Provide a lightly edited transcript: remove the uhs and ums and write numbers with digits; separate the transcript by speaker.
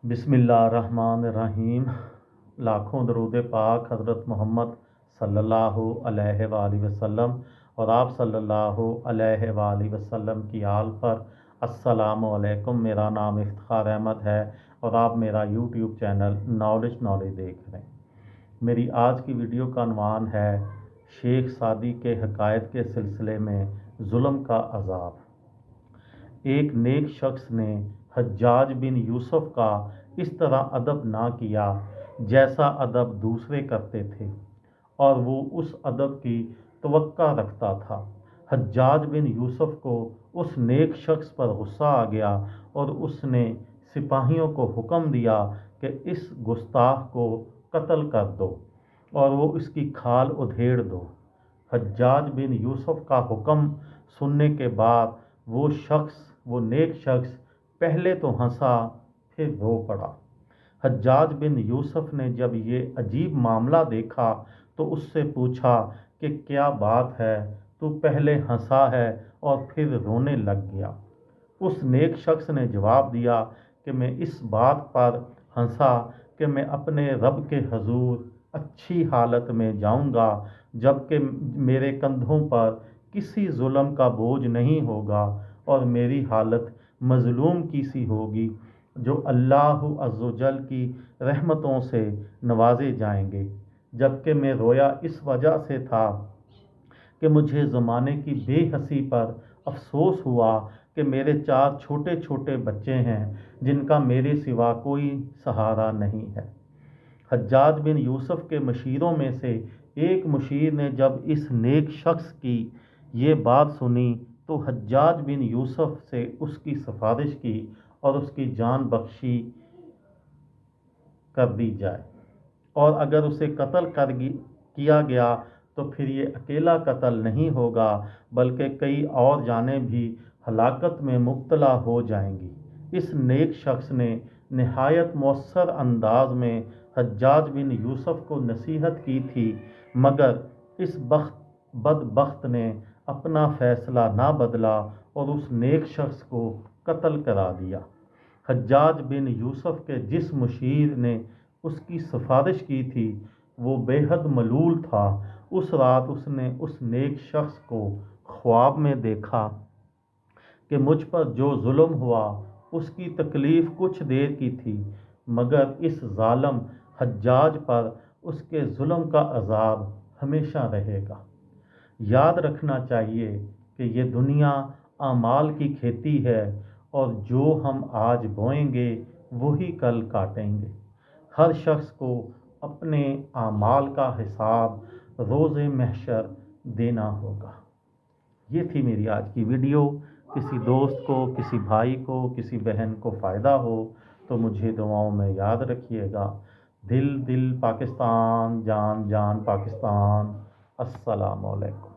Speaker 1: बिस्मिल्लाहिर्रहमानिर्रहीम। लाखों दरूद पाक हज़रत मोहम्मद सल्लल्लाहु अलैहि वसल्लम और आप सल्लल्लाहु अलैहि वसल्लम की आल पर। अस्सलामु अलैकुम। मेरा नाम इफ्तिखार अहमद है और आप मेरा यूट्यूब चैनल नॉलेज देख रहे हैं। मेरी आज की वीडियो का अनवान है शेख सादी के हकायत के सिलसिले में जुल्म का अज़ाब। एक नेक शख्स ने हज्जाज बिन यूसुफ का इस तरह अदब ना किया जैसा अदब दूसरे करते थे, और वो उस अदब की तवक्का रखता था। हज्जाज बिन यूसुफ को उस नेक शख्स पर गुस्सा आ गया और उसने सिपाहियों को हुक्म दिया कि इस गुस्ताख को कत्ल कर दो और वो इसकी खाल उधेड़ दो। हज्जाज बिन यूसुफ का हुक्म सुनने के बाद वो नेक शख्स पहले तो हंसा फिर रो पड़ा। हज्जाज बिन यूसुफ ने जब ये अजीब मामला देखा तो उससे पूछा कि क्या बात है, तू पहले हंसा है और फिर रोने लग गया। उस नेक शख्स ने जवाब दिया कि मैं इस बात पर हंसा कि मैं अपने रब के हजूर अच्छी हालत में जाऊंगा, जबकि मेरे कंधों पर किसी जुल्म का बोझ नहीं होगा और मेरी हालत मजलूम की सी होगी जो अल्लाह अज़्ज़वजल की रहमतों से नवाजे जाएंगे। जबकि मैं रोया इस वजह से था कि मुझे ज़माने की बेहसी पर अफसोस हुआ कि मेरे 4 छोटे छोटे बच्चे हैं जिनका मेरे सिवा कोई सहारा नहीं है। हज्जाज बिन यूसुफ के मशीरों में से एक मुशीर ने जब इस नेक शख्स की ये बात सुनी तो हज्जाज बिन यूसुफ से उसकी सिफारिश की और उसकी जान बख्शी कर दी जाए, और अगर उसे कत्ल किया गया तो फिर ये अकेला कत्ल नहीं होगा बल्कि कई और जानें भी हलाकत में मुब्तला हो जाएंगी। इस नेक शख्स ने निहायत मौसर अंदाज में हज्जाज बिन यूसुफ को नसीहत की थी, मगर इस बदबख्त ने अपना फैसला ना बदला और उस नेक शख्स को कत्ल करा दिया। हज्जाज बिन यूसुफ के जिस मुशीर ने उसकी सिफारिश की थी वो बेहद मलूल था। उस रात उसने उस नेक शख्स को ख्वाब में देखा कि मुझ पर जो जुल्म हुआ उसकी तकलीफ़ कुछ देर की थी, मगर इस जालिम हज्जाज पर उसके जुल्म का अजाब हमेशा रहेगा। याद रखना चाहिए कि ये दुनिया आमाल की खेती है और जो हम आज बोएंगे वही कल काटेंगे। हर शख्स को अपने आमाल का हिसाब रोज़े महशर देना होगा। ये थी मेरी आज की वीडियो। किसी दोस्त को, किसी भाई को, किसी बहन को फ़ायदा हो तो मुझे दुआओं में याद रखिएगा। दिल दिल पाकिस्तान, जान जान पाकिस्तान। अस्सलामु अलैकुम।